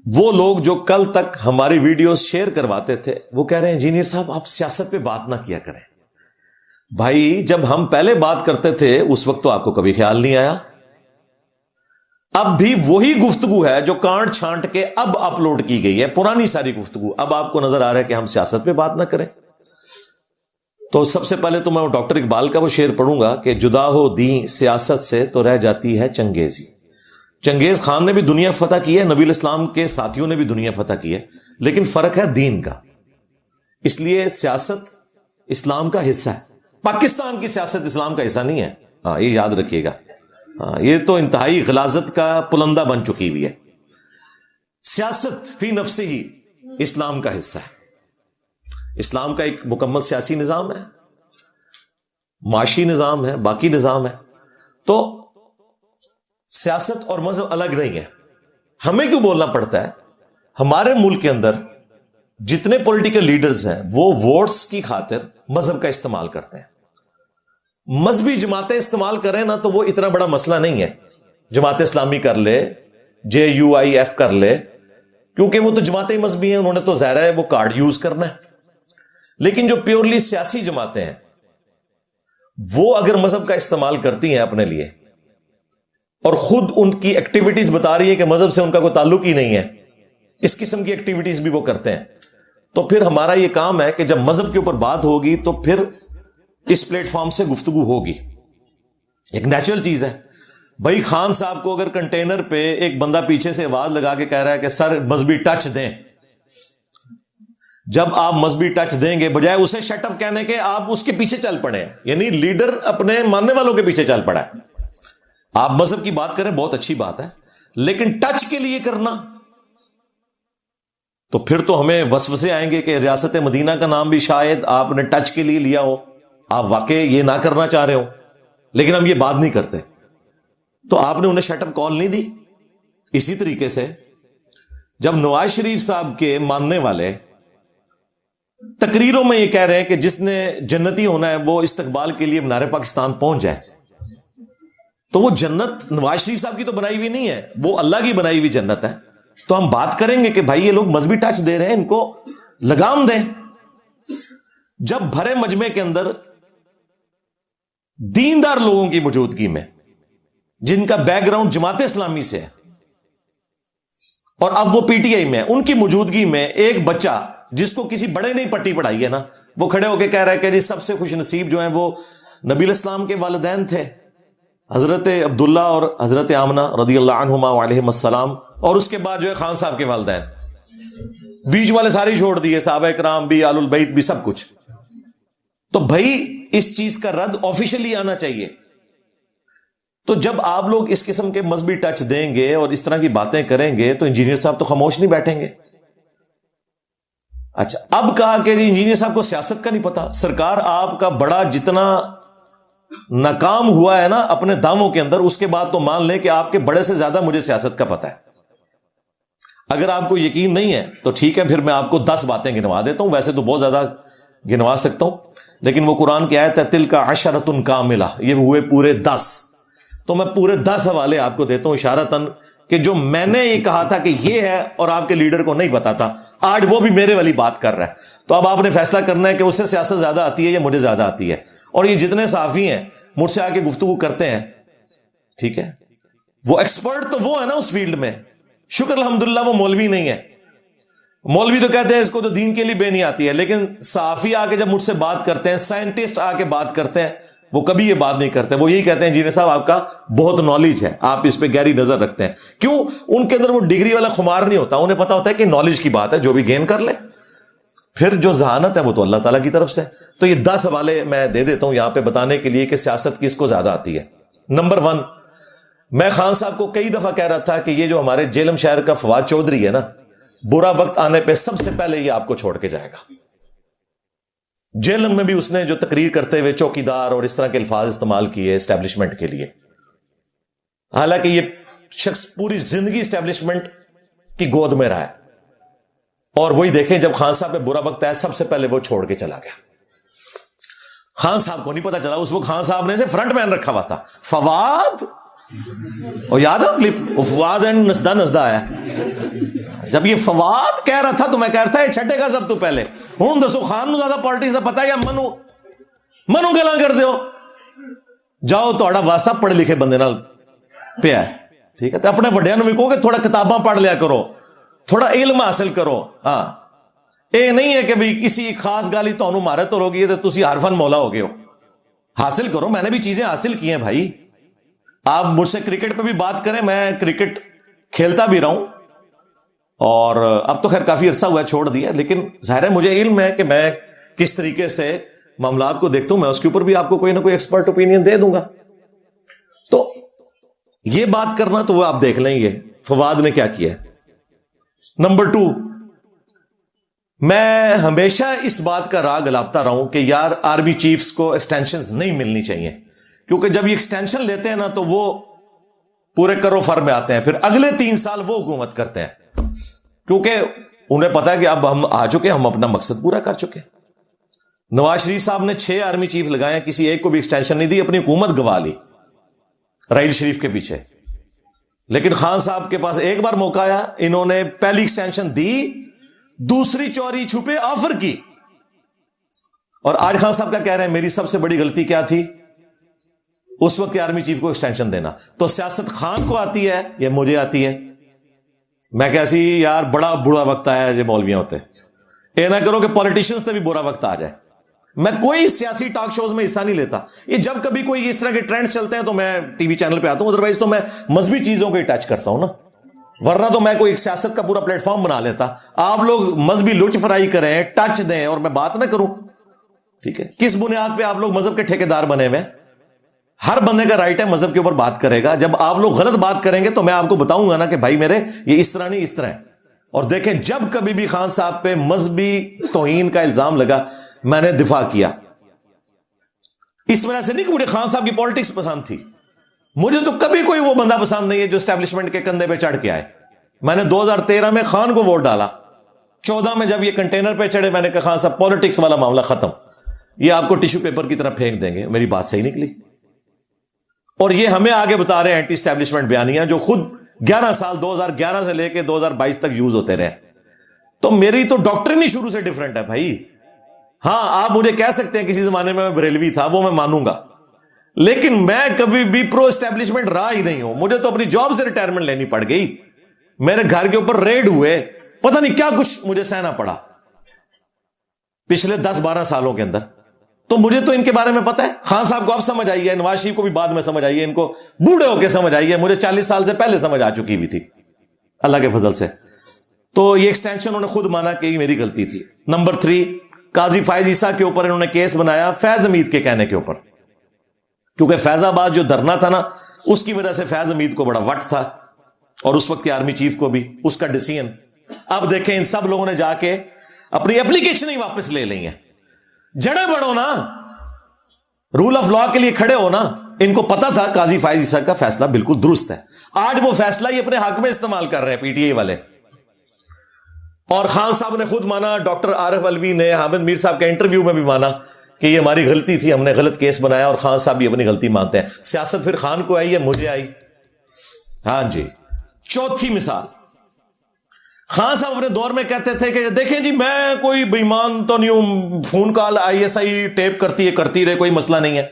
وہ لوگ جو کل تک ہماری ویڈیوز شیئر کرواتے تھے وہ کہہ رہے ہیں انجینئر صاحب آپ سیاست پہ بات نہ کیا کریں. بھائی جب ہم پہلے بات کرتے تھے اس وقت تو آپ کو کبھی خیال نہیں آیا. اب بھی وہی گفتگو ہے جو کانٹ چھانٹ کے اب اپلوڈ کی گئی ہے, پرانی ساری گفتگو. اب آپ کو نظر آ رہا ہے کہ ہم سیاست پہ بات نہ کریں. تو سب سے پہلے تو میں ڈاکٹر اقبال کا وہ شعر پڑھوں گا کہ جدا ہو دین سیاست سے تو رہ جاتی ہے چنگیزی. چنگیز خان نے بھی دنیا فتح کی ہے, نبی الاسلام کے ساتھیوں نے بھی دنیا فتح کی ہے, لیکن فرق ہے دین کا. اس لیے سیاست اسلام کا حصہ ہے. پاکستان کی سیاست اسلام کا حصہ نہیں ہے, ہاں یہ یاد رکھیے گا. یہ تو انتہائی غلاظت کا پلندہ بن چکی ہوئی ہے. سیاست فی نفسی ہی اسلام کا حصہ ہے. اسلام کا ایک مکمل سیاسی نظام ہے, معاشی نظام ہے, باقی نظام ہے. تو سیاست اور مذہب الگ نہیں ہے. ہمیں کیوں بولنا پڑتا ہے؟ ہمارے ملک کے اندر جتنے پولیٹیکل لیڈرز ہیں وہ ووٹس کی خاطر مذہب کا استعمال کرتے ہیں. مذہبی جماعتیں استعمال کریں نا تو وہ اتنا بڑا مسئلہ نہیں ہے. جماعت اسلامی کر لے, JUIF کر لے, کیونکہ وہ تو جماعتیں مذہبی ہیں, انہوں نے تو ظاہر ہے وہ کارڈ یوز کرنا ہے. لیکن جو پیورلی سیاسی جماعتیں ہیں وہ اگر مذہب کا استعمال کرتی ہیں اپنے لیے اور خود ان کی ایکٹیویٹیز بتا رہی ہے کہ مذہب سے ان کا کوئی تعلق ہی نہیں ہے, اس قسم کی ایکٹیویٹیز بھی وہ کرتے ہیں, تو پھر ہمارا یہ کام ہے کہ جب مذہب کے اوپر بات ہوگی تو پھر اس پلیٹ فارم سے گفتگو ہوگی. ایک نیچرل چیز ہے. بھائی خان صاحب کو اگر کنٹینر پہ ایک بندہ پیچھے سے آواز لگا کے کہہ رہا ہے کہ سر مذہبی ٹچ دیں, جب آپ مذہبی ٹچ دیں گے بجائے اسے شٹ اپ کہنے کے آپ اس کے پیچھے چل پڑے ہیں, یعنی لیڈر اپنے ماننے والوں کے پیچھے چل پڑا ہے. آپ مذہب کی بات کریں بہت اچھی بات ہے, لیکن ٹچ کے لیے کرنا تو پھر تو ہمیں وسوسے آئیں گے کہ ریاست مدینہ کا نام بھی شاید آپ نے ٹچ کے لیے لیا ہو, آپ واقعی یہ نہ کرنا چاہ رہے ہو, لیکن ہم یہ بات نہیں کرتے. تو آپ نے انہیں شٹ اپ کال نہیں دی. اسی طریقے سے جب نواز شریف صاحب کے ماننے والے تقریروں میں یہ کہہ رہے ہیں کہ جس نے جنتی ہونا ہے وہ استقبال کے لیے مینار پاکستان پہنچ جائے, تو وہ جنت نواز شریف صاحب کی تو بنائی ہوئی نہیں ہے, وہ اللہ کی بنائی ہوئی جنت ہے. تو ہم بات کریں گے کہ بھائی یہ لوگ مذہبی ٹچ دے رہے ہیں, ان کو لگام دیں. جب بھرے مجمع کے اندر دیندار لوگوں کی موجودگی میں جن کا بیک گراؤنڈ جماعت اسلامی سے ہے اور اب وہ PTI میں, ان کی موجودگی میں ایک بچہ جس کو کسی بڑے نے پٹی پڑھائی ہے نا, وہ کھڑے ہو کے کہہ رہا ہے کہ جی سب سے خوش نصیب جو ہیں وہ نبی الاسلام کے والدین تھے, حضرت عبداللہ اور حضرت آمنہ رضی اللہ عنہما وعلیہم السلام, اور اس کے بعد جو ہے خان صاحب کے والدین, بیچ والے سارے چھوڑ دیے, صحابہ کرام بھی, آل البیت بھی, سب کچھ. تو بھائی اس چیز کا رد آفیشلی آنا چاہیے. تو جب آپ لوگ اس قسم کے مذہبی ٹچ دیں گے اور اس طرح کی باتیں کریں گے تو انجینئر صاحب تو خاموش نہیں بیٹھیں گے. اچھا اب کہا کہ انجینئر صاحب کو سیاست کا نہیں پتا. سرکار آپ کا بڑا جتنا ناکام ہوا ہے نا اپنے دعووں کے اندر, اس کے بعد تو مان لیں کہ آپ کے بڑے سے زیادہ مجھے سیاست کا پتا ہے. اگر آپ کو یقین نہیں ہے تو ٹھیک ہے, پھر میں آپ کو 10 باتیں گنوا دیتا ہوں. ویسے تو بہت زیادہ گنوا سکتا ہوں, لیکن وہ قرآن کی آیت ہے تلک عشرۃ کاملہ, یہ ہوئے پورے 10. تو میں پورے 10 حوالے آپ کو دیتا ہوں اشارتاً کہ جو میں نے یہ کہا تھا کہ یہ ہے اور آپ کے لیڈر کو نہیں پتا تھا, آج وہ بھی میرے والی بات کر رہا ہے. تو اب آپ نے فیصلہ کرنا ہے کہ اس سے سیاست زیادہ آتی ہے یا مجھے زیادہ آتی ہے. اور یہ جتنے صحافی ہیں مجھ سے آ کے گفتگو کرتے ہیں, ٹھیک ہے, وہ ایکسپرٹ تو وہ ہے نا اس فیلڈ میں. شکر الحمدللہ وہ مولوی نہیں ہے. مولوی تو کہتے ہیں اس کو تو دین کے لیے بے نہیں آتی ہے, لیکن صحافی آ کے جب مجھ سے بات کرتے ہیں, سائنٹسٹ آ کے بات کرتے ہیں, وہ کبھی یہ بات نہیں کرتے. وہ یہی کہتے ہیں انجینئر صاحب آپ کا بہت نالج ہے, آپ اس پہ گہری نظر رکھتے ہیں. کیوں؟ ان کے اندر وہ ڈگری والا خمار نہیں ہوتا, انہیں پتا ہوتا ہے کہ نالج کی بات ہے, جو بھی گین کر لیں. پھر جو ذہانت ہے وہ تو اللہ تعالیٰ کی طرف سے. تو یہ 10 حوالے میں دے دیتا ہوں یہاں پہ بتانے کے لیے کہ سیاست کس کو زیادہ آتی ہے. نمبر 1, میں خان صاحب کو کئی دفعہ کہہ رہا تھا کہ یہ جو ہمارے جیلم شہر کا فواد چودھری ہے نا, برا وقت آنے پہ سب سے پہلے یہ آپ کو چھوڑ کے جائے گا. جیلم میں بھی اس نے جو تقریر کرتے ہوئے چوکیدار اور اس طرح کے الفاظ استعمال کیے اسٹیبلشمنٹ کے لیے, حالانکہ یہ شخص پوری زندگی اسٹیبلشمنٹ کی گود میں رہا ہے. اور وہی دیکھیں جب خان صاحب پہ برا وقت آیا سب سے پہلے وہ چھوڑ کے چلا گیا. خان صاحب کو نہیں پتا چلا, اس وقت خان صاحب نے اسے فرنٹ مین رکھا ہوا تھا. فواد اور یاد ہے کلپ فواد اینڈ نسدہ نسدہ آیا جب یہ فواد کہہ رہا تھا تو میں کہہ رہا تھا یہ چھٹے گا سب تو پہلے ہوں دسو خان نو زیادہ پالیٹکس کا پتا ہے یا منو گلا کر دیو جاؤ تہاڈا واسطہ پڑھے لکھے بندے نال پیا ہے ٹھیک ہے تو اپنے وڈیاں نو بھی کہو کہ تھوڑا کتاباں پڑھ لیا کرو تھوڑا علم حاصل کرو ہاں یہ نہیں ہے کہ بھئی کسی خاص گالی تانوں مارے تو روگی تو تسی عارفن مولا ہو گئے ہو حاصل کرو میں نے بھی چیزیں حاصل کی ہیں بھائی آپ مجھ سے کرکٹ پہ بھی بات کریں میں کرکٹ کھیلتا بھی رہا ہوں اور اب تو خیر کافی عرصہ ہوا ہے چھوڑ دیا لیکن ظاہر ہے مجھے علم ہے کہ میں کس طریقے سے معاملات کو دیکھتا ہوں میں اس کے اوپر بھی آپ کو کوئی نہ کوئی ایکسپرٹ اوپینین دے دوں گا تو یہ بات کرنا تو وہ آپ دیکھ لیں گے فواد نے کیا کیا نمبر 2 میں ہمیشہ اس بات کا راگ الاپتا رہا ہوں کہ یار آرمی چیفز کو ایکسٹینشنز نہیں ملنی چاہیے کیونکہ جب یہ ایکسٹینشن لیتے ہیں نا تو وہ پورے کرو فر میں آتے ہیں پھر اگلے 3 سال وہ حکومت کرتے ہیں کیونکہ انہیں پتا ہے کہ اب ہم آ چکے ہم اپنا مقصد پورا کر چکے نواز شریف صاحب نے 6 آرمی چیف لگائے کسی ایک کو بھی ایکسٹینشن نہیں دی اپنی حکومت گوا لی راحیل شریف کے پیچھے لیکن خان صاحب کے پاس ایک بار موقع آیا انہوں نے پہلی ایکسٹینشن دی دوسری چوری چھپے آفر کی اور آج خان صاحب کیا کہہ رہے ہیں میری سب سے بڑی غلطی کیا تھی اس وقت آرمی چیف کو ایکسٹینشن دینا تو سیاست خان کو آتی ہے یا مجھے آتی ہے میں کیسی یار بڑا برا وقت آیا ہے یہ مولویاں ہوتے یہ نہ کرو کہ پولیٹیشینز سے بھی برا وقت آ جائے میں کوئی سیاسی ٹاک شوز میں حصہ نہیں لیتا یہ جب کبھی کوئی اس طرح کے ٹرینڈ چلتے ہیں تو میں ٹی وی چینل پہ آتا ہوں ادروائز تو میں مذہبی چیزوں کو ہی ٹچ کرتا ہوں نا ورنہ تو میں کوئی ایک سیاست کا پورا پلیٹ فارم بنا لیتا آپ لوگ مذہبی لچ فرائی کریں ٹچ دیں اور میں بات نہ کروں ٹھیک ہے کس بنیاد پہ آپ لوگ مذہب کے ٹھیکیدار بنے ہوئے ہر بندے کا رائٹ ہے مذہب کے اوپر بات کرے گا جب آپ لوگ غلط بات کریں گے تو میں آپ کو بتاؤں گا نا کہ بھائی میرے یہ اس طرح نہیں اس طرح ہے اور دیکھیں جب کبھی بھی خان صاحب پہ مذہبی توہین کا الزام لگا میں نے دفاع کیا اس وجہ سے نہیں کہ مجھے خان صاحب کی پالیٹکس پسند تھی مجھے تو کبھی کوئی وہ بندہ پسند نہیں ہے جو اسٹیبلشمنٹ کے کندھے پہ چڑھ کے آئے میں نے 2013 میں خان کو ووٹ ڈالا 14 میں جب یہ کنٹینر پہ چڑھے میں نے کہا خان صاحب پالیٹکس والا معاملہ ختم یہ آپ کو ٹیشو پیپر کی طرح پھینک دیں گے میری بات صحیح نکلی اور یہ ہمیں آگے بتا رہے ہیں اینٹی اسٹیبلشمنٹ بیانیاں جو خود 11 سال 2011 سے لے کے 2022 تک یوز ہوتے رہے تو میری تو ڈاکٹرن ہی شروع سے ڈیفرنٹ ہے بھائی ہاں آپ مجھے کہہ سکتے ہیں کسی زمانے میں بریلوی تھا وہ میں مانوں گا لیکن میں کبھی بھی پرو اسٹیبلشمنٹ رہا ہی نہیں ہوں مجھے تو اپنی جاب سے ریٹائرمنٹ لینی پڑ گئی میرے گھر کے اوپر ریڈ ہوئے پتہ نہیں کیا کچھ مجھے سہنا پڑا پچھلے 10-12 سالوں کے اندر تو مجھے تو ان کے بارے میں پتا ہے خان صاحب کو اب سمجھ آئی ہے نواز شریف کو بھی بعد میں سمجھ آئی ہے ان کو بوڑھے ہو کے سمجھ آئی ہے مجھے 40 سال سے پہلے سمجھ آ چکی بھی تھی اللہ کے فضل سے تو یہ ایکسٹینشن انہوں نے خود مانا کہ یہ میری غلطی تھی نمبر 3 قاضی فائز عیسیٰ کے اوپر انہوں نے کیس بنایا فیض حمید کے کہنے کے اوپر کیونکہ فیض آباد جو دھرنا تھا نا اس کی وجہ سے فیض حمید کو بڑا وٹ تھا اور اس وقت کے آرمی چیف کو بھی اس کا ڈیسیژن اب دیکھیں ان سب لوگوں نے جا کے اپنی اپلیکیشن ہی واپس لے لی ہیں جڑے بڑھو نا رول آف لا کے لیے کھڑے ہو نا ان کو پتا تھا قاضی فائز عیسیٰ کا فیصلہ بالکل درست ہے آج وہ فیصلہ ہی اپنے حق میں استعمال کر رہے ہیں پی ٹی آئی والے اور خان صاحب نے خود مانا ڈاکٹر عارف الوی نے حامد میر صاحب کے انٹرویو میں بھی مانا کہ یہ ہماری غلطی تھی ہم نے غلط کیس بنایا اور خان صاحب بھی اپنی غلطی مانتے ہیں سیاست پھر خان کو آئی ہے مجھے آئی ہاں جی چوتھی مثال خان صاحب اپنے دور میں کہتے تھے کہ دیکھیں جی میں کوئی بے ایمان تو نہیں ہوں فون کال ISI ٹیپ کرتی رہے کوئی مسئلہ نہیں ہے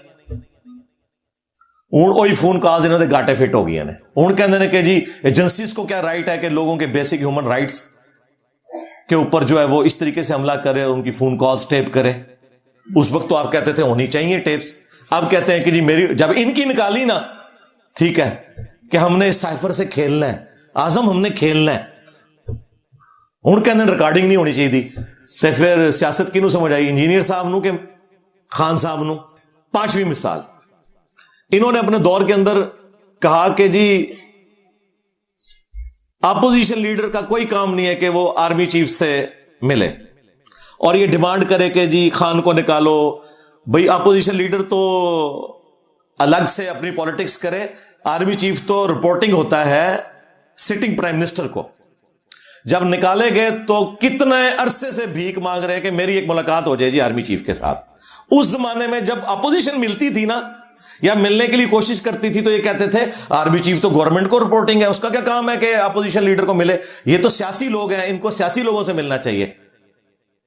ہوں وہی فون کال انہوں نے گاٹے فٹ ہو گئی ہیں ہوں کہتے ہیں کہ جی ایجنسیز کو کیا رائٹ ہے کہ لوگوں کے بیسک ہیومن رائٹس کے اوپر جو ہے وہ اس طریقے سے حملہ کرے اور ان کی فون کالز ٹیپ کرے اس وقت تو آپ کہتے تھے ہونی چاہیے ٹیپس اب کہتے ہیں کہ جی میری جب ان کی نکالی نا ٹھیک ہے کہ ہم نے اس سائفر سے کھیلنا ہے اعظم ہم نے کھیلنا ہے ہوں کہتے ہیں ریکارڈنگ نہیں ہونی چاہیے تھی تو پھر سیاست کنوں سمجھ آئی انجینئر صاحب نو کہ خان صاحب نو 5ویں مثال انہوں نے اپنے دور کے اندر کہا کہ جی اپوزیشن لیڈر کا کوئی کام نہیں ہے کہ وہ آرمی چیف سے ملے اور یہ ڈیمانڈ کرے کہ جی خان کو نکالو بھئی اپوزیشن لیڈر تو الگ سے اپنی پالیٹکس کرے آرمی چیف تو رپورٹنگ ہوتا ہے سٹنگ پرائم منسٹر کو جب نکالے گئے تو کتنے عرصے سے بھیک مانگ رہے ہیں کہ میری ایک ملاقات ہو جائے جی آرمی چیف کے ساتھ اس زمانے میں جب اپوزیشن ملتی تھی نا یا ملنے کے لیے کوشش کرتی تھی تو یہ کہتے تھے آرمی چیف تو گورنمنٹ کو رپورٹنگ ہے، اس کا کیا کام ہے کہ اپوزیشن لیڈر کو ملے، یہ تو سیاسی لوگ ہیں، ان کو سیاسی لوگوں سے ملنا چاہیے.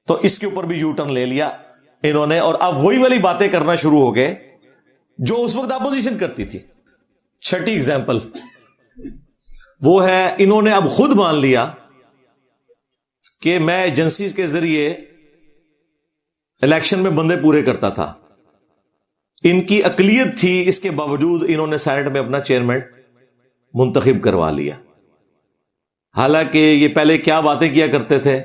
تو اس کے اوپر بھی یو ٹرن لے لیا انہوں نے، اور اب وہی والی باتیں کرنا شروع ہو گئے جو اس وقت اپوزیشن کرتی تھی. چھٹی ایگزامپل وہ ہے، انہوں نے اب خود مان لیا کہ میں ایجنسیز کے ذریعے الیکشن میں بندے پورے کرتا تھا. ان کی اقلیت تھی، اس کے باوجود انہوں نے سینٹ میں اپنا چیئرمین منتخب کروا لیا. حالانکہ یہ پہلے کیا باتیں کیا کرتے تھے،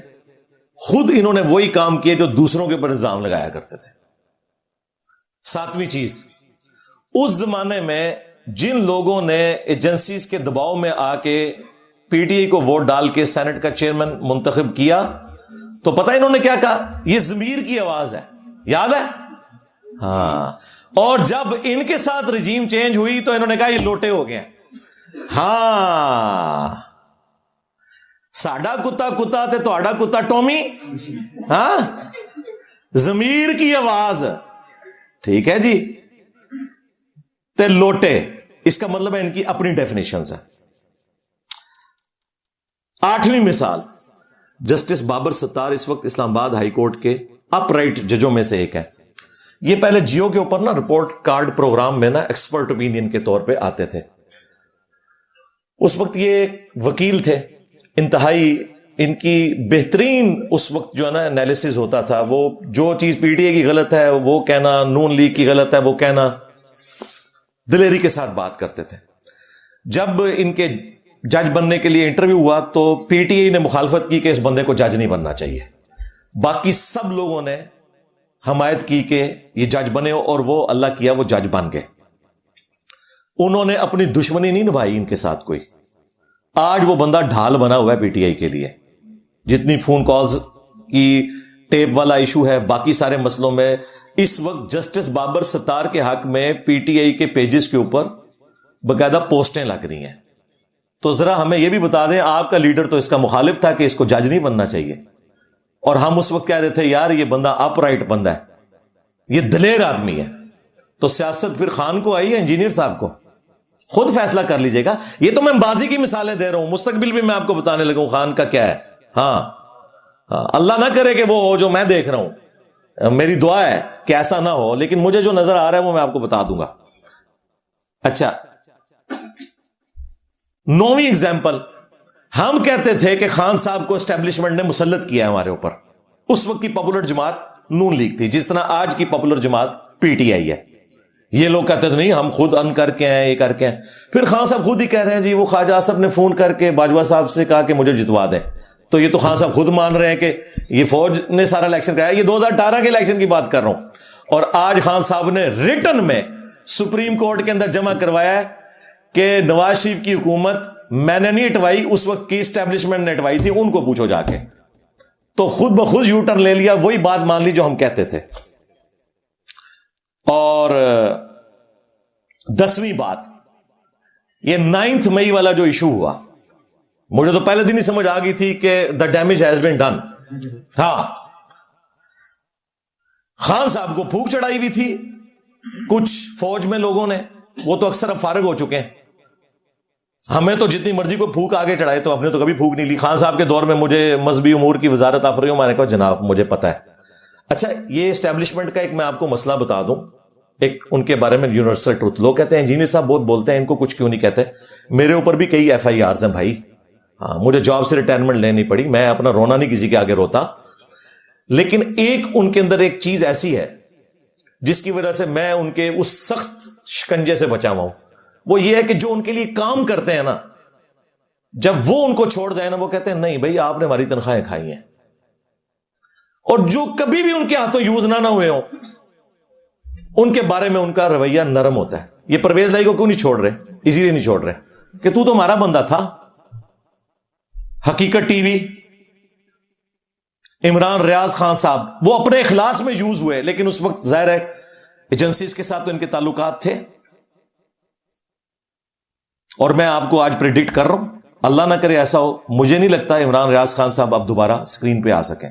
خود انہوں نے وہی کام کیے جو دوسروں کے اوپر الزام لگایا کرتے تھے. ساتویں چیز، اس زمانے میں جن لوگوں نے ایجنسیز کے دباؤ میں آ کے پی ٹی آئی کو ووٹ ڈال کے سینٹ کا چیئرمین منتخب کیا، تو پتہ انہوں نے کیا کہا، یہ ضمیر کی آواز ہے، یاد ہے؟ ہاں. اور جب ان کے ساتھ رجیم چینج ہوئی تو انہوں نے کہا یہ لوٹے ہو گئے. ہاں، ساڈا کتا کتا تے تہاڈا کتا ٹومی. ہاں، ضمیر کی آواز، ٹھیک ہے جی، تے لوٹے، اس کا مطلب ہے ان کی اپنی ڈیفینیشنز ہیں. آٹھویں مثال، جسٹس بابر ستار اس وقت اسلام آباد ہائی کورٹ کے اپ رائٹ ججوں میں سے ایک ہے. یہ پہلے جیو کے اوپر نا رپورٹ کارڈ پروگرام میں نا ایکسپرٹ اوپینین کے طور پہ آتے تھے. اس وقت یہ ایک وکیل تھے، انتہائی ان کی بہترین اس وقت جو ہے نا انالیسز ہوتا تھا. وہ جو چیز پی ٹی اے کی غلط ہے وہ کہنا، نون لیگ کی غلط ہے وہ کہنا، دلیری کے ساتھ بات کرتے تھے. جب ان کے جج بننے کے لیے انٹرویو ہوا تو پی ٹی آئی نے مخالفت کی کہ اس بندے کو جج نہیں بننا چاہیے. باقی سب لوگوں نے حمایت کی کہ یہ جج بنے، اور وہ اللہ کیا وہ جج بن گئے. انہوں نے اپنی دشمنی نہیں نبھائی ان کے ساتھ کوئی. آج وہ بندہ ڈھال بنا ہوا ہے پی ٹی آئی کے لیے. جتنی فون کالز کی ٹیپ والا ایشو ہے، باقی سارے مسئلوں میں اس وقت جسٹس بابر ستار کے حق میں پی ٹی آئی کے پیجز کے اوپر باقاعدہ پوسٹیں لگ رہی ہیں. تو ذرا ہمیں یہ بھی بتا دیں، آپ کا لیڈر تو اس کا مخالف تھا کہ اس کو جج نہیں بننا چاہیے، اور ہم اس وقت کہہ رہے تھے یار یہ بندہ اپ رائٹ بندہ ہے، یہ دلیر آدمی ہے. تو سیاست پھر خان کو آئی ہے انجینئر صاحب کو؟ خود فیصلہ کر لیجئے گا. یہ تو میں بازی کی مثالیں دے رہا ہوں، مستقبل بھی میں آپ کو بتانے لگا ہوں خان کا کیا ہے. ہاں، اللہ نہ کرے کہ وہ ہو جو میں دیکھ رہا ہوں، میری دعا ہے کہ ایسا نہ ہو، لیکن مجھے جو نظر آ رہا ہے وہ میں آپ کو بتا دوں گا. اچھا، 9ویں ایگزامپل، ہم کہتے تھے کہ خان صاحب کو اسٹیبلشمنٹ نے مسلط کیا ہے ہمارے اوپر. اس وقت کی پاپولر جماعت نون لیگ تھی، جس طرح آج کی پاپولر جماعت پی ٹی آئی ہے. یہ لوگ کہتے تھے نہیں ہم خود ان کر کے ہیں، یہ کر کے ہیں. پھر خان صاحب خود ہی کہہ رہے ہیں جی وہ خواجہ آصف نے فون کر کے باجوہ صاحب سے کہا کہ مجھے جتوا دیں. تو یہ تو خان صاحب خود مان رہے ہیں کہ یہ فوج نے سارا الیکشن کرایا. یہ 2018 کے الیکشن کی بات کر رہا ہوں. اور آج خان صاحب نے ریٹن میں سپریم کورٹ کے اندر جمع کروایا ہے کہ نواز شریف کی حکومت میں نے نہیں ہٹوائی، اس وقت کی اسٹیبلشمنٹ نے ہٹوائی تھی، ان کو پوچھو جا کے. تو خود بخود یو ٹرن لے لیا، وہی بات مان لی جو ہم کہتے تھے. اور 10ویں بات، یہ 9 مئی والا جو ایشو ہوا، مجھے تو پہلے دن ہی سمجھ آ گئی تھی کہ the damage has been done. ہاں، خان صاحب کو پھونک چڑھائی ہوئی تھی کچھ فوج میں لوگوں نے، وہ تو اکثر اب فارغ ہو چکے ہیں. ہمیں تو جتنی مرضی کو پھونک آگے چڑھائے، تو ہم نے تو کبھی پھونک نہیں لی. خان صاحب کے دور میں مجھے مذہبی امور کی وزارت آفر، میں نے کہا جناب مجھے پتا ہے. اچھا، یہ اسٹیبلشمنٹ کا ایک میں آپ کو مسئلہ بتا دوں، ایک ان کے بارے میں یونیورسل ٹروتھ. لوگ کہتے ہیں انجینئر صاحب بہت بولتے ہیں، ان کو کچھ کیوں نہیں کہتے. میرے اوپر بھی کئی ایف آئی آرز ہیں بھائی. ہاں، مجھے جاب سے ریٹائرمنٹ لینی پڑی، میں اپنا رونا نہیں کسی کے آگے روتا. لیکن ایک ان کے اندر ایک چیز ایسی ہے جس کی وجہ سے میں ان کے اس سخت شکنجے سے بچا ہوا ہوں. وہ یہ ہے کہ جو ان کے لیے کام کرتے ہیں نا، جب وہ ان کو چھوڑ جائے نا، وہ کہتے ہیں نہیں بھائی آپ نے ہماری تنخواہیں کھائی ہیں. اور جو کبھی بھی ان کے ہاتھوں یوز نہ ہوئے ہوں، ان کے بارے میں ان کا رویہ نرم ہوتا ہے. یہ پرویز لائی کو کیوں نہیں چھوڑ رہے؟ اسی لیے نہیں چھوڑ رہے کہ تو ہمارا بندہ تھا. حقیقت ٹی وی، عمران ریاض خان صاحب، وہ اپنے اخلاص میں یوز ہوئے، لیکن اس وقت ظاہر ہے ایجنسیز کے ساتھ تو ان کے تعلقات تھے. اور میں آپ کو آج پریڈکٹ کر رہا ہوں، اللہ نہ کرے ایسا ہو، مجھے نہیں لگتا عمران ریاض خان صاحب اب دوبارہ سکرین پہ آ سکیں.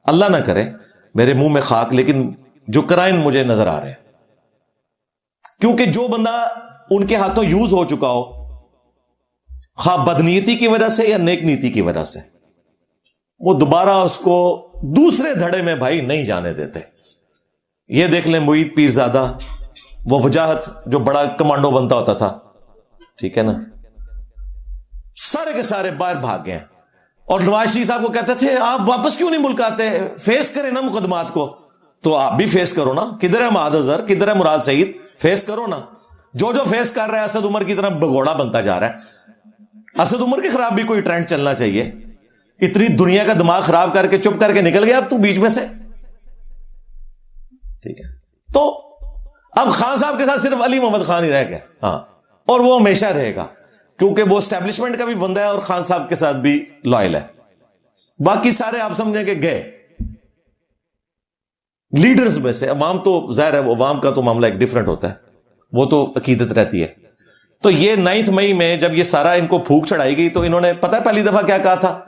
اللہ نہ کرے، میرے منہ میں خاک، لیکن جو کرائن مجھے نظر آ رہے ہیں کیونکہ جو بندہ ان کے ہاتھوں یوز ہو چکا ہو، خواہ بدنیتی کی وجہ سے یا نیک نیتی کی وجہ سے، وہ دوبارہ اس کو دوسرے دھڑے میں بھائی نہیں جانے دیتے. یہ دیکھ لیں معید پیرزادہ، وہ وجاہت جو بڑا کمانڈو بنتا ہوتا تھا، ٹھیک ہے نا، سارے کے سارے باہر بھاگ گئے. اور نواز شریف صاحب کو کہتے تھے آپ واپس کیوں نہیں ملک آتے، فیس کریں نا مقدمات کو. تو آپ بھی فیس کرو نا، کدھر ہے معاذ اظہر، کدھر ہے مراد سعید، فیس کرو نا. جو فیس کر رہا ہے اسد عمر کی طرح بگوڑا بنتا جا رہا ہے. اسد عمر کے خلاف بھی کوئی ٹرینڈ چلنا چاہیے. اتنی دنیا کا دماغ خراب کر کے چپ کر کے نکل گیا اب تو بیچ میں سے، ٹھیک ہے. تو اب خان صاحب کے ساتھ صرف علی محمد خان ہی رہ گئے، ہاں، اور وہ ہمیشہ رہے گا کیونکہ وہ اسٹیبلشمنٹ کا بھی بندہ ہے اور خان صاحب کے ساتھ بھی لائل ہے. باقی سارے آپ سمجھیں کہ گئے لیڈرز میں سے. عوام تو ظاہر ہے، عوام کا تو معاملہ ایک ڈیفرنٹ ہوتا ہے، وہ تو عقیدت رہتی ہے. تو یہ 9 مئی میں جب یہ سارا ان کو پھونک چڑھائی گئی تو انہوں نے پتہ ہے پہلی دفعہ کیا کہا تھا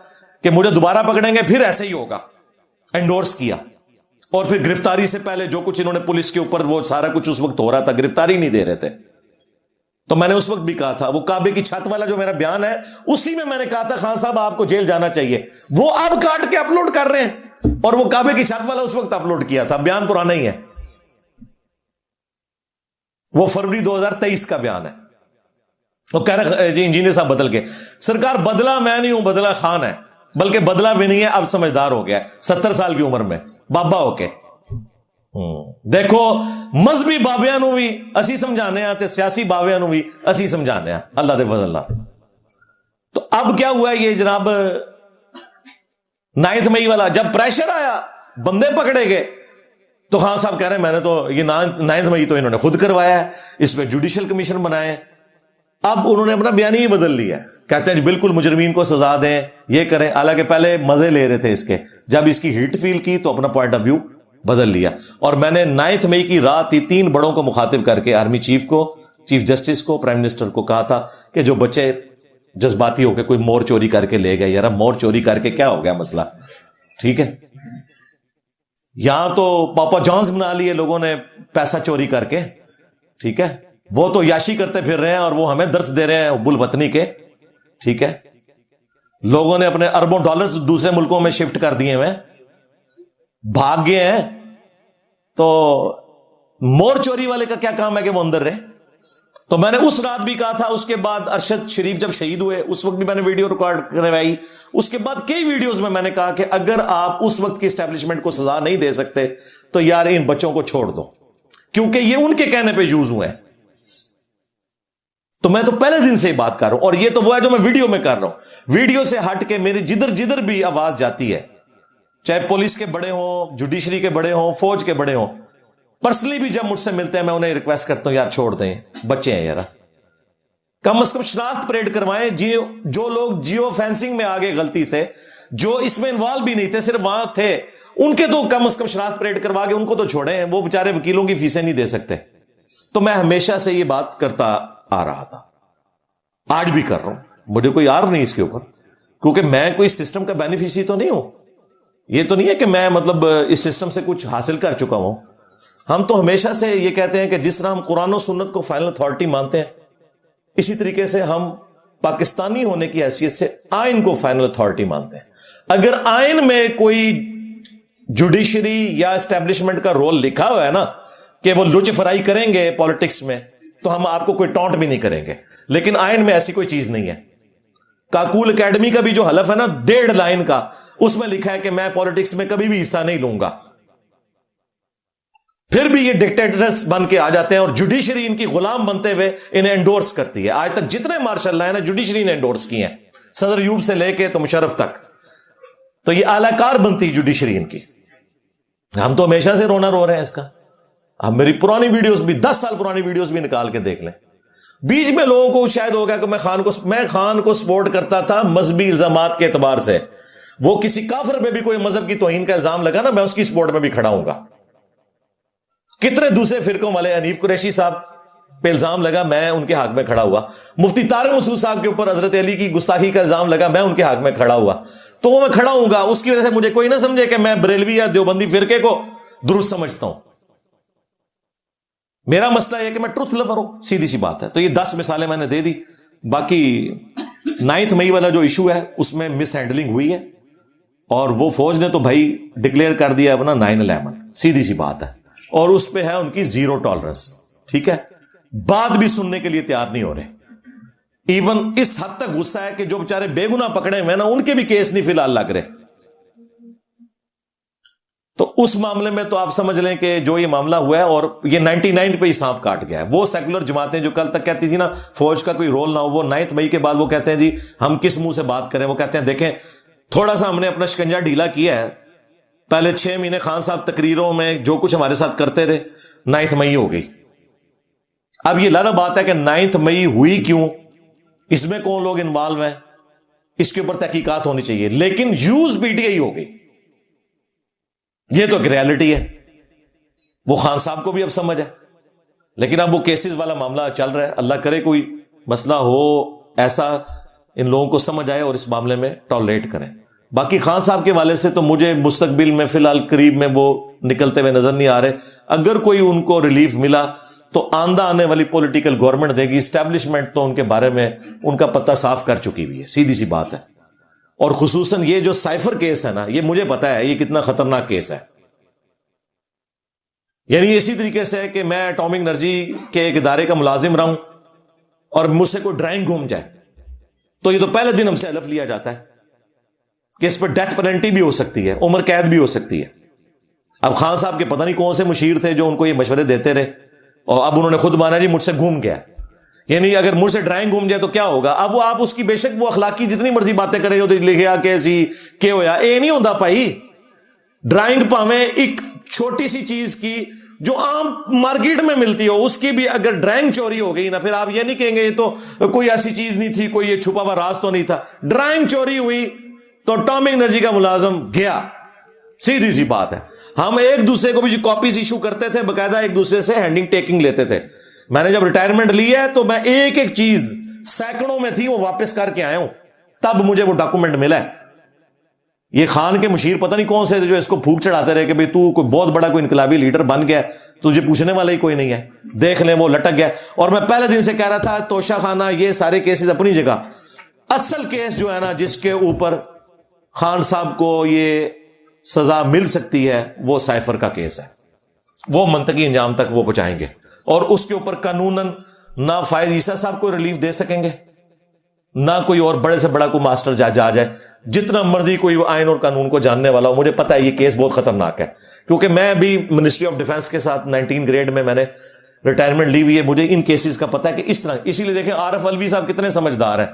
کہ مجھے دوبارہ پکڑیں گے پھر ایسے ہی ہوگا. انڈورس کیا. اور پھر گرفتاری سے پہلے جو کچھ انہوں نے پولیس کے اوپر وہ سارا کچھ اس وقت ہو رہا تھا، گرفتاری نہیں دے رہے تھے. تو میں نے اس وقت بھی کہا تھا، وہ کعبے کی چھت والا جو میرا بیان ہے اسی میں نے کہا تھا خان صاحب آپ کو جیل جانا چاہیے. وہ اب کاٹ کے اپلوڈ کر رہے ہیں، اور وہ کعبے کی چھت والا اس وقت اپلوڈ کیا تھا. بیان پرانا ہی ہے، وہ فروری 2023 کا بیان ہے. وہ کہہ رہے جی انجینئر صاحب بدل کے، سرکار بدلا میں نہیں ہوں، بدلا خان ہے، بلکہ بدلا بھی نہیں ہے، اب سمجھدار ہو گیا 70 سال کی عمر میں بابا ہو کے. دیکھو مذہبی بابیاں نو بھی اسی سمجھانے ہیں تے سیاسی بابیاں نو بھی اسی سمجھانے ہیں، اللہ دے فضل اللہ. تو اب کیا ہوا یہ جناب 9 مئی والا جب پریشر آیا بندے پکڑے گئے تو خان صاحب کہہ رہے ہیں میں نے تو یہ 9 مئی تو انہوں نے خود کروایا ہے، اس پہ جوڈیشل کمیشن بنائے. اب انہوں نے اپنا بیان ہی بدل لیا، کہتے ہیں بالکل مجرمین کو سزا دیں، یہ کریں. حالانکہ پہلے مزے لے رہے تھے اس کے، جب اس کی ہیٹ فیل کی تو اپنا پوائنٹ آف ویو بدل لیا. اور میں نے 9 مئی کی رات ہی 3 بڑوں کو مخاطب کر کے آرمی چیف کو، چیف جسٹس کو، پرائم منسٹر کو کہا تھا کہ جو بچے جذباتی ہو کے کوئی مور چوری کر کے لے گئے، یار مور چوری کر کے کیا ہو گیا مسئلہ، ٹھیک ہے. یہاں تو پاپا جانز بنا لیے لوگوں نے پیسہ چوری کر کے، ٹھیک ہے. وہ تو یاشی کرتے پھر رہے ہیں اور وہ ہمیں درس دے رہے ہیں حب الوطنی کے، ٹھیک ہے. لوگوں نے اپنے اربوں ڈالرز دوسرے ملکوں میں شفٹ کر دیے ہوئے، بھاگ گئے ہیں. تو مور چوری والے کا کیا کام ہے کہ وہ اندر رہے. تو میں نے اس رات بھی کہا تھا. اس کے بعد ارشد شریف جب شہید ہوئے اس وقت بھی میں نے ویڈیو ریکارڈ کروائی. اس کے بعد کئی ویڈیوز میں نے کہا کہ اگر آپ اس وقت کی اسٹیبلشمنٹ کو سزا نہیں دے سکتے تو یار ان بچوں کو چھوڑ دو، کیونکہ یہ ان کے کہنے پہ یوز ہوئے ہیں. تو میں تو پہلے دن سے ہی بات کر رہا ہوں، اور یہ تو وہ ہے جو میں ویڈیو میں کر رہا ہوں. ویڈیو سے ہٹ کے میری جدھر بھی آواز جاتی ہے، چاہے پولیس کے بڑے ہوں، جوڈیشری کے بڑے ہوں، فوج کے بڑے ہوں، پرسنلی بھی جب مجھ سے ملتے ہیں میں انہیں ریکویسٹ کرتا ہوں یار چھوڑ دیں، بچے ہیں یار، کم از کم شناخت پریڈ کروائیں. جو لوگ جیو فینسنگ میں آگے غلطی سے، جو اس میں انوالو بھی نہیں تھے صرف وہاں تھے، ان کے تو کم از کم شناخت پریڈ کروا کے ان کو تو چھوڑیں. وہ بیچارے وکیلوں کی فیسیں نہیں دے سکتے. تو میں ہمیشہ سے یہ بات کرتا آ رہا تھا، آج بھی کر رہا ہوں. مجھے کوئی یار نہیں اس کے اوپر، کیونکہ میں کوئی سسٹم کا بینیفیشری تو نہیں ہوں. یہ تو نہیں ہے کہ میں مطلب اس سسٹم سے کچھ حاصل کر چکا ہوں. ہم تو ہمیشہ سے یہ کہتے ہیں کہ جس طرح ہم قرآن و سنت کو فائنل اتھارٹی مانتے ہیں، اسی طریقے سے ہم پاکستانی ہونے کی حیثیت سے آئین کو فائنل اتھارٹی مانتے ہیں. اگر آئین میں کوئی جوڈیشری یا اسٹیبلشمنٹ کا رول لکھا ہوا ہے نا کہ وہ لچ فرائی کریں گے پالیٹکس میں، تو ہم آپ کو کوئی ٹونٹ بھی نہیں کریں گے. لیکن آئین میں ایسی کوئی چیز نہیں ہے. کاکول اکیڈمی کا بھی جو حلف ہے نا 1.5 لائن کا، اس میں لکھا ہے کہ میں پالیٹکس میں کبھی بھی حصہ نہیں لوں گا. پھر بھی یہ ڈکٹیٹرز بن کے آ جاتے ہیں اور جوڈیشری ان کی غلام بنتے ہوئے انہیں انڈورس کرتی ہے. آج تک جتنے مارشل اللہ ہیں نا جوڈیشری نے انڈورس کیے ہیں، صدر ایوب سے لے کے تو مشرف تک. تو یہ اعلی کار بنتی جوڈیشری ان کی. ہم تو ہمیشہ سے رونا رو رہے ہیں اس کا. ہم میری پرانی ویڈیوز بھی 10 سال پرانی ویڈیوز بھی نکال کے دیکھ لیں. بیچ میں لوگوں کو شاید ہو گیا کہ میں خان کو سپورٹ کرتا تھا مذہبی الزامات کے اعتبار سے. وہ کسی کافر پہ بھی کوئی مذہب کی توہین کا الزام لگا نا، میں اس کی سپورٹ میں بھی کھڑا ہوں گا. کتنے دوسرے فرقوں والے، حنیف قریشی صاحب پہ الزام لگا، میں ان کے حق میں کھڑا ہوا. مفتی طارق مسعود صاحب کے اوپر حضرت علی کی گستاخی کا الزام لگا، میں ان کے حق میں کھڑا ہوا. تو وہ میں کھڑا ہوں گا. اس کی وجہ سے مجھے کوئی نہ سمجھے کہ میں بریلوی یا دیوبندی فرقے کو درست سمجھتا ہوں. میرا مسئلہ یہ کہ میں ٹروتھ لور ہوں، سیدھی سی بات ہے. تو یہ 10 مثالیں میں نے دے دی. باقی 9 مئی والا جو ایشو ہے اس میں مس ہینڈلنگ ہوئی ہے، اور وہ فوج نے تو بھائی ڈکلیئر کر دیا اپنا 9/11، سیدھی سی بات ہے، اور اس پہ ہے ان کی زیرو ٹالرنس. ٹھیک ہے، بات بھی سننے کے لیے تیار نہیں ہو رہے. ایون اس حد تک غصہ ہے کہ جو بیچارے بے گناہ پکڑے ہوئے نا ان کے بھی کیس نہیں فی الحال لگ رہے. تو اس معاملے میں تو آپ سمجھ لیں کہ جو یہ معاملہ ہوا ہے، اور یہ 99 پہ ہی سانپ کاٹ گیا ہے. وہ سیکولر جماعتیں جو کل تک کہتی تھی نا فوج کا کوئی رول نہ ہو، وہ 9 مئی کے بعد وہ کہتے ہیں جی ہم کس منہ سے بات کریں. وہ کہتے ہیں دیکھیں تھوڑا سا ہم نے اپنا شکنجا ڈھیلا کیا ہے، پہلے 6 مہینے خان صاحب تقریروں میں جو کچھ ہمارے ساتھ کرتے رہے، 9 مئی ہو گئی. اب یہ لازم بات ہے کہ 9 مئی ہوئی کیوں، اس میں کون لوگ انوالو ہیں، اس کے اوپر تحقیقات ہونی چاہیے. لیکن یوز پی ٹی آئی ہو گئی، یہ تو ایک ریالٹی ہے. وہ خان صاحب کو بھی اب سمجھ ہے، لیکن اب وہ کیسز والا معاملہ چل رہا ہے. اللہ کرے کوئی مسئلہ ہو ایسا ان لوگوں کو سمجھ آئے اور اس معاملے میں ٹالریٹ کریں. باقی خان صاحب کے والے سے تو مجھے مستقبل میں فی الحال قریب میں وہ نکلتے ہوئے نظر نہیں آ رہے. اگر کوئی ان کو ریلیف ملا تو آندہ آنے والی پولیٹیکل گورنمنٹ دے گی. اسٹیبلشمنٹ تو ان کے بارے میں ان کا پتہ صاف کر چکی ہوئی ہے، سیدھی سی بات ہے. اور خصوصاً یہ جو سائفر کیس ہے نا، یہ مجھے پتا ہے یہ کتنا خطرناک کیس ہے. یعنی اسی طریقے سے کہ میں ایٹامک انرجی کے ایک ادارے کا ملازم رہا ہوں اور مجھ سے کوئی ڈرائنگ گھوم جائے تو یہ تو پہلے دن ہم سے حلف لیا جاتا ہے کہ اس پہ ڈیتھ پینلٹی بھی ہو سکتی ہے، عمر قید بھی ہو سکتی ہے. اب خان صاحب کے پتہ نہیں کون سے مشیر تھے جو ان کو یہ مشورے دیتے رہے، اور اب انہوں نے خود مانا جی مجھ سے گھوم گیا. یعنی اگر مجھ سے ڈرائنگ گھوم جائے تو کیا ہوگا. اب وہ آپ اس کی بے شک وہ اخلاقی جتنی مرضی باتیں کریں جو لکھیا کیسی کہ ہویا، اے نہیں ہوتا بھائی. ڈرائنگ پاویں ایک چھوٹی سی چیز کی جو عام مارکیٹ میں ملتی ہو، اس کی بھی اگر ڈرائنگ چوری ہو گئی نا، پھر آپ یہ نہیں کہیں گے یہ تو کوئی ایسی چیز نہیں تھی، کوئی یہ چھپا ہوا راز تو نہیں تھا. ڈرائنگ چوری ہوئی تو ایٹامک انرجی کا ملازم گیا، سیدھی سی بات ہے. ہم ایک دوسرے کو بھی کاپیز ایشو کرتے تھے، باقاعدہ ایک دوسرے سے ہینڈنگ ٹیکنگ لیتے تھے. میں نے جب ریٹائرمنٹ لی ہے تو میں ایک ایک چیز سینکڑوں میں تھی وہ واپس کر کے آیا ہوں، تب مجھے وہ ڈاکومنٹ ملا ہے. یہ خان کے مشیر پتہ نہیں کون سے جو اس کو پھونک چڑھاتے رہے کہ بھئی تو کوئی بہت بڑا کوئی انقلابی لیڈر بن گیا، تجھے پوچھنے والا ہی کوئی نہیں ہے، دیکھ لیں وہ لٹک گیا. اور میں پہلے دن سے کہہ رہا تھا توشہ خانہ یہ سارے کیسز اپنی جگہ، اصل کیس جو ہے نا جس کے اوپر خان صاحب کو یہ سزا مل سکتی ہے وہ سائفر کا کیس ہے. وہ منطقی انجام تک وہ پہنچائیں گے، اور اس کے اوپر قانوناً نہ فائز عیسیٰ صاحب کو ریلیف دے سکیں گے، نہ کوئی اور بڑے سے بڑا کوئی ماسٹر جج آ جائے، جتنا مرضی کوئی آئین اور قانون کو جاننے والا ہو. مجھے پتا ہے یہ کیس بہت خطرناک ہے، کیونکہ میں بھی منسٹری آف ڈیفنس کے ساتھ 19 گریڈ میں نے ریٹائرمنٹ لی ہوئی ہے. مجھے ان کیسز کا پتا ہے کہ اس طرح، اسی لیے دیکھیں عارف الوی صاحب کتنے سمجھدار ہیں.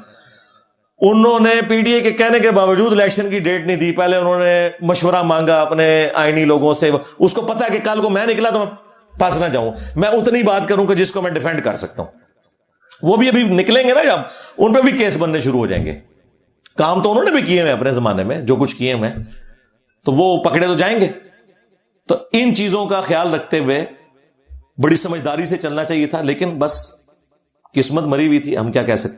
انہوں نے پی ڈی اے کے کہنے کے باوجود الیکشن کی ڈیٹ نہیں دی، پہلے انہوں نے مشورہ مانگا اپنے آئینی لوگوں سے. اس کو پتا ہے کہ کل کو میں نکلا تو میں پھنس نہ جاؤں، میں اتنی بات کروں کہ جس کو میں ڈیفینڈ کر سکتا ہوں. وہ بھی ابھی نکلیں گے نا جب، ان پہ بھی کیس بننے شروع ہو جائیں گے. کام تو انہوں نے بھی کیے ہوئے اپنے زمانے میں، جو کچھ کیے ہوئے تو وہ پکڑے تو جائیں گے. تو ان چیزوں کا خیال رکھتے ہوئے بڑی سمجھداری سے چلنا چاہیے تھا، لیکن بس قسمت مری ہوئی تھی، ہم کیا کہہ سکتے.